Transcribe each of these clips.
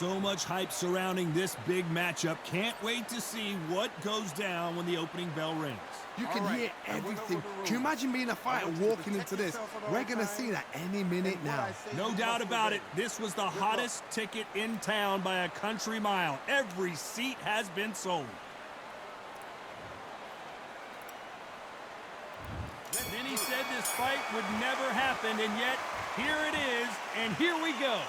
So much hype surrounding this big matchup. Can't wait to see what goes down when the opening bell rings. You can hear everything. Can you imagine being a fighter walking into this? We're going to see that any minute now. No doubt about it. This was the hottest ticket in town by a country mile. Every seat has been sold. Then he said this fight would never happen, and yet here it is, and here we go.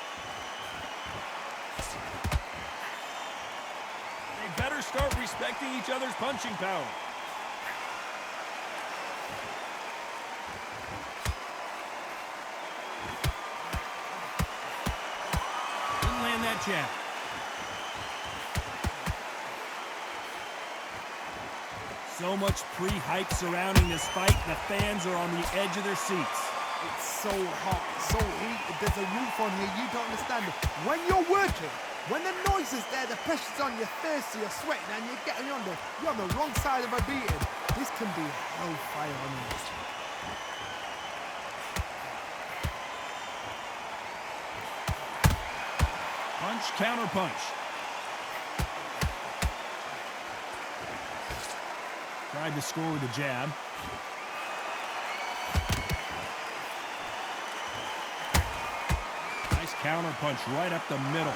They better start respecting each other's punching power. Didn't land that jab. So much pre-hype surrounding this fight. The fans are on the edge of their seats. It's so hot, so heated. There's a roof on here. You don't understand it. When you're working, when the noise is there, the pressure's on, you're thirsty, you're sweating, and you're getting under. You're on the wrong side of a beating. This can be hellfire on this. Punch, counter punch. Tried to score with a jab. Nice counter punch right up the middle.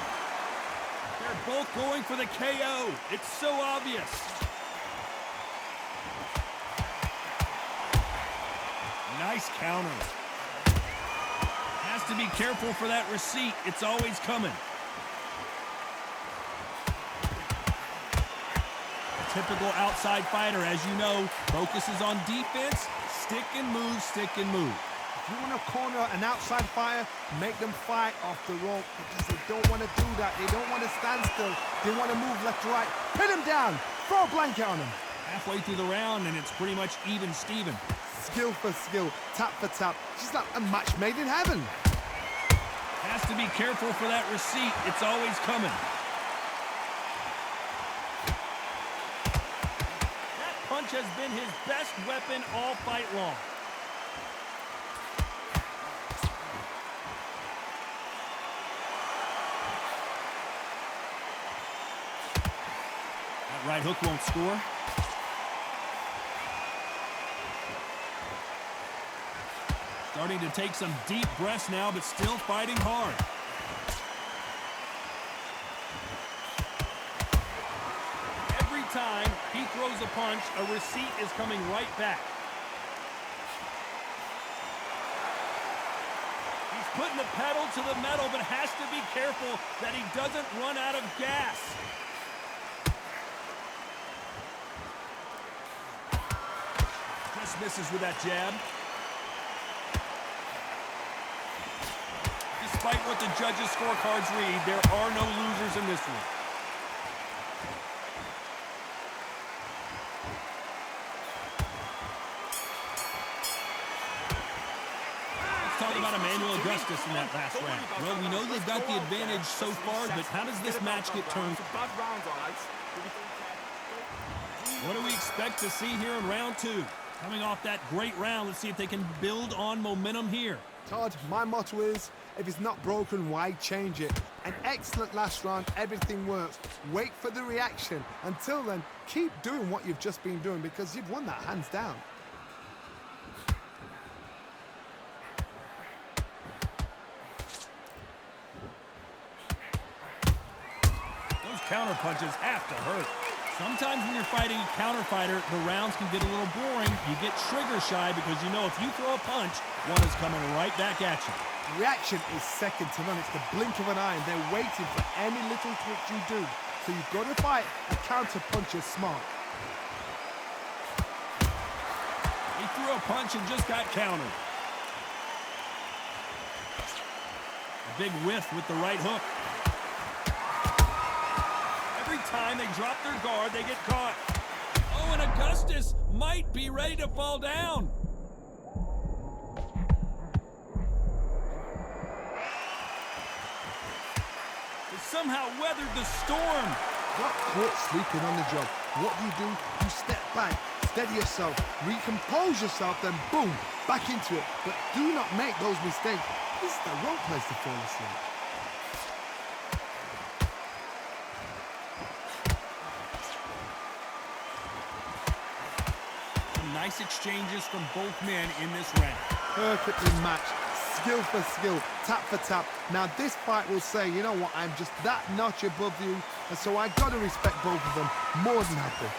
They're both going for the KO. It's so obvious. Nice counter. Has to be careful for that receipt. It's always coming. Typical outside fighter, as you know, focuses on defense, stick and move, stick and move. If you want to corner an outside fighter, make them fight off the rope because they don't want to do that. They don't want to stand still. They want to move left to right. Pin them down. Throw a blanket on them. Halfway through the round, and it's pretty much even Steven. Skill for skill, tap for tap. Just like a match made in heaven. Has to be careful for that receipt. It's always coming. Punch has been his best weapon all fight long. That right hook won't score. Starting to take some deep breaths now, but still fighting hard. Time he throws a punch, a receipt is coming right back. He's putting the pedal to the metal, but has to be careful that he doesn't run out of gas. Just misses with that jab. Despite what the judges' scorecards read, there are no losers in this one. Augustus in that last round. Well, we know they've got the advantage so far, but how does this match get turned? What do we expect to see here in round two? Coming off that great round, let's see if they can build on momentum here. Todd, my motto is, if it's not broken, why change it? An excellent last round, everything works. Wait for the reaction. Until then, keep doing what you've just been doing because you've won that hands down. Counter punches have to hurt. Sometimes when you're fighting a counter fighter, the rounds can get a little boring. You get trigger shy because you know if you throw a punch, one is coming right back at you. Reaction is second to none. It's the blink of an eye, and they're waiting for any little twitch you do. So you've got to fight a counter puncher smart. He threw a punch and just got countered. A big whiff with the right hook. Every time they drop their guard, they get caught. Oh, and Augustus might be ready to fall down. They somehow weathered the storm. Got caught sleeping on the job. What do? You step back, steady yourself, recompose yourself, then boom, back into it. But do not make those mistakes. This is the wrong place to fall asleep. Nice exchanges from both men in this round. Perfectly matched, skill for skill, tap for tap. Now this fight will say, you know what, I'm just that notch above you, and so I gotta respect both of them more than happy.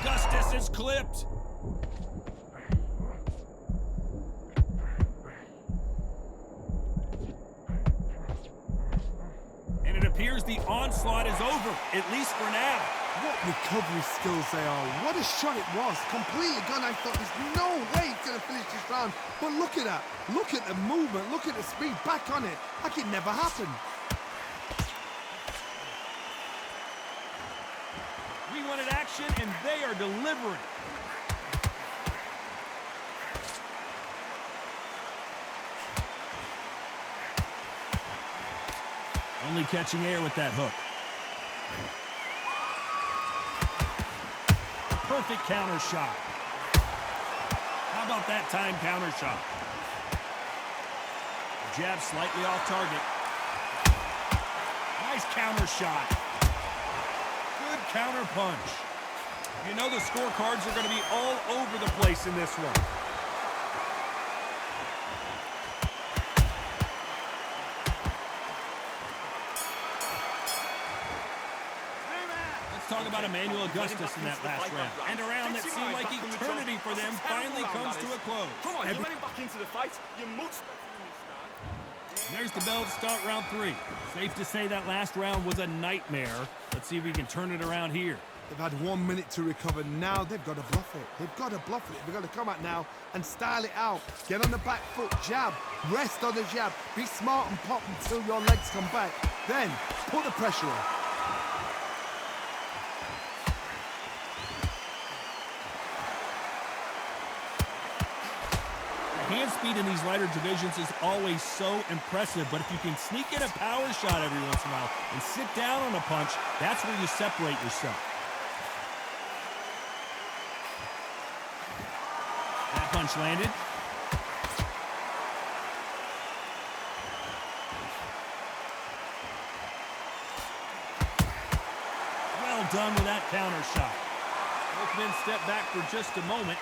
Augustus is clipped. And it appears the onslaught is over, at least for now. What recovery skills they are. What a shot it was. Completely gone. I thought there's no way he's going to finish this round. But look at that. Look at the movement. Look at the speed. Back on it. Like it never happened. We wanted action, and they are delivering. Only catching air with that hook. Perfect counter shot. How about that time counter shot? Jab slightly off target. Nice counter shot. Good counter punch. You know the scorecards are going to be all over the place in this one. Talk about Emmanuel Augustus in that last round. And a round that seemed like eternity for them finally comes to a close. Come on, you're letting back into the fight. You're much better than There's the bell to start round 3. Safe to say that last round was a nightmare. Let's see if we can turn it around here. They've had 1 minute to recover. Now they've got to bluff it. They've got to bluff it. They've got to come out now and style it out. Get on the back foot, jab. Rest on the jab. Be smart and pop until your legs come back. Then put the pressure on. Hand speed in these lighter divisions is always so impressive, but if you can sneak in a power shot every once in a while and sit down on a punch, that's where you separate yourself. That punch landed. Well done with that counter shot. Both men step back for just a moment.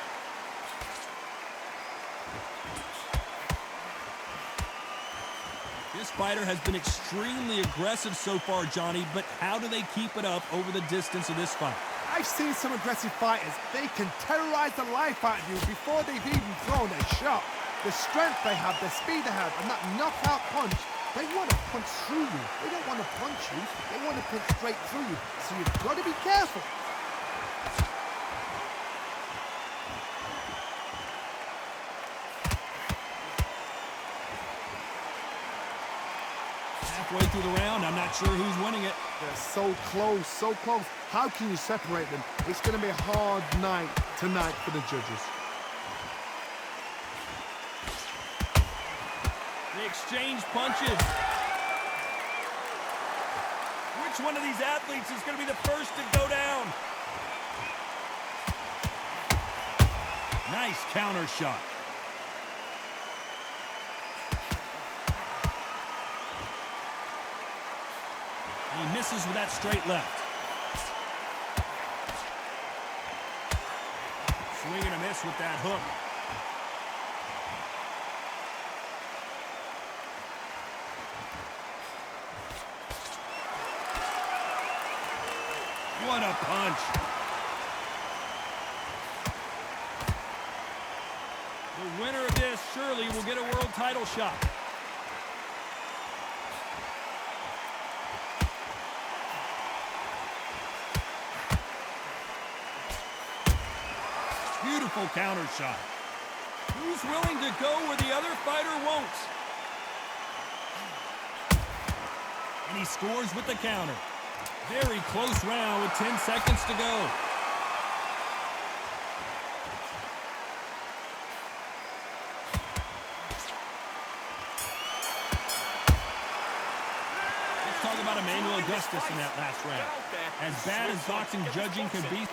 This fighter has been extremely aggressive so far, Johnny, but how do they keep it up over the distance of this fight? I've seen some aggressive fighters. They can terrorize the life out of you before they've even thrown a shot. The strength they have, the speed they have, and that knockout punch, they want to punch through you. They don't want to punch you. They want to punch straight through you. So you've got to be careful. Halfway through the round, I'm not sure who's winning it. They're so close, so close. How can you separate them? It's going to be a hard night tonight for the judges. They exchange punches. Which one of these athletes is going to be the first to go down? Nice counter shot. He misses with that straight left. Swing and a miss with that hook. What a punch. The winner of this surely will get a world title shot. Beautiful counter shot. Who's willing to go where the other fighter won't? And he scores with the counter. Very close round with 10 seconds to go. Let's talk about Emmanuel Augustus in that last round. As bad as boxing judging could be.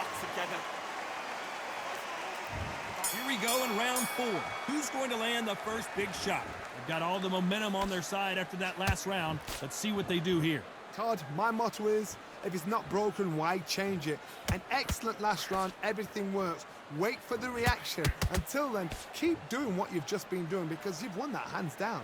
Here we go in round 4. Who's going to land the first big shot? They've got all the momentum on their side after that last round. Let's see what they do here. Todd, my motto is, If it's not broken, why change it? An excellent last round, everything works. Wait for the reaction. Until then, keep doing what you've just been doing because you've won that hands down.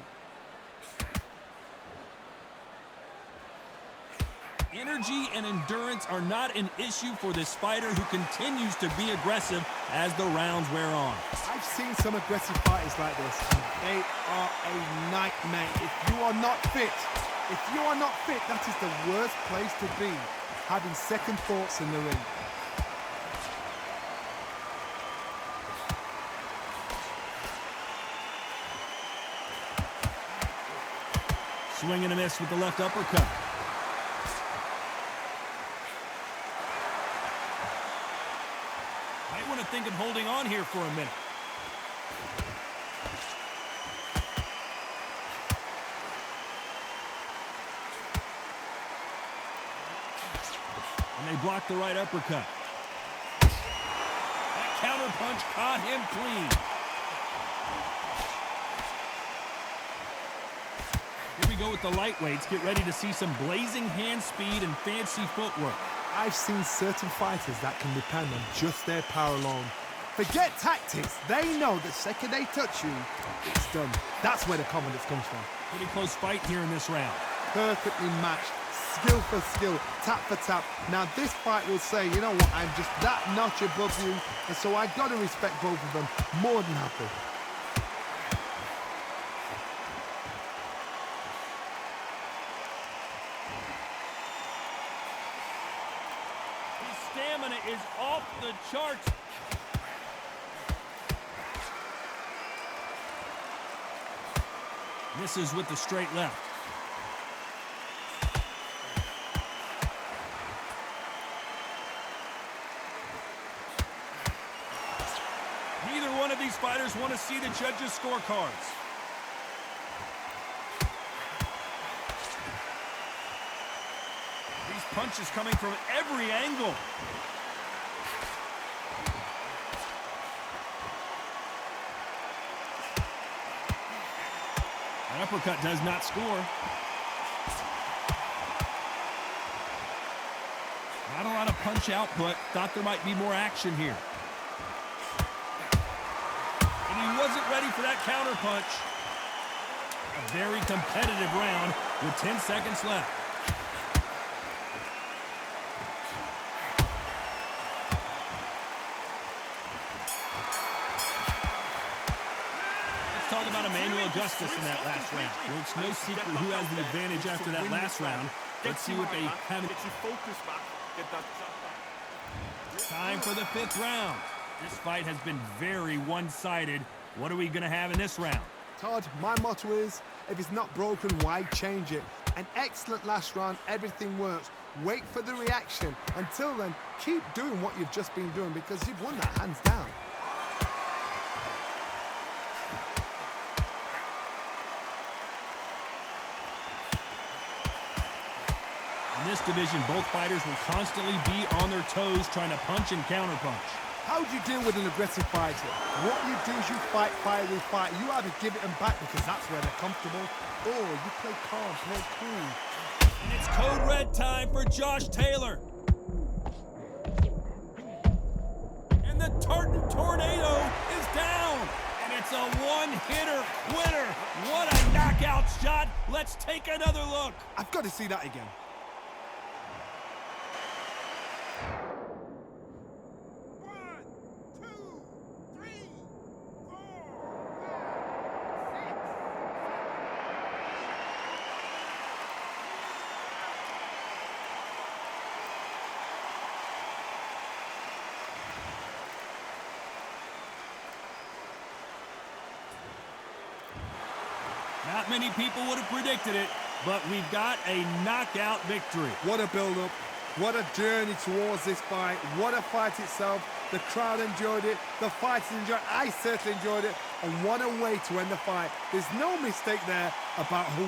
Energy and endurance are not an issue for this fighter who continues to be aggressive as the rounds wear on. I've seen some aggressive fighters like this. They are a nightmare. If you are not fit, that is the worst place to be, having second thoughts in the ring. Swing and a miss with the left uppercut. Might want to think of holding on here for a minute. And they block the right uppercut. That counter punch caught him clean. Here we go with the lightweights. Get ready to see some blazing hand speed and fancy footwork. I've seen certain fighters that can depend on just their power alone. Forget tactics. They know the second they touch you, it's done. That's where the confidence comes from. Pretty close fight here in this round. Perfectly matched. Skill for skill, tap for tap. Now this fight will say, you know what, I'm just that notch above you, and so I gotta respect both of them more than happy. His stamina is off the charts. Misses with the straight left. Neither one of these fighters want to see the judges' scorecards. These punches coming from every angle. An uppercut does not score. Not a lot of punch output. Thought there might be more action here. And he wasn't ready for that counter punch. A very competitive round with 10 seconds left. Talk about Emmanuel Augustus in that last round. Well, it's no secret who has the advantage after that last round. Let's see what they have. Get your focus back. Get that shot back. Time for the 5th round. This fight has been very one-sided. What are we going to have in this round? Todd, my motto is, if it's not broken, why change it? An excellent last round, everything works. Wait for the reaction. Until then, keep doing what you've just been doing because you've won that hands down. In this division, both fighters will constantly be on their toes trying to punch and counterpunch. How do you deal with an aggressive fighter? What you do is you fight fire with fire. You either give it them back because that's where they're comfortable, or you play calm, play cool. And it's code red time for Josh Taylor. And the Tartan Tornado is down. And it's a one-hitter quitter. What a knockout shot. Let's take another look. I've got to see that again. Not many people would have predicted it, but we've got a knockout victory. What a build-up. What a journey towards this fight. What a fight itself. The crowd enjoyed it. The fighters enjoyed it. I certainly enjoyed it. And what a way to end the fight. There's no mistake there about who...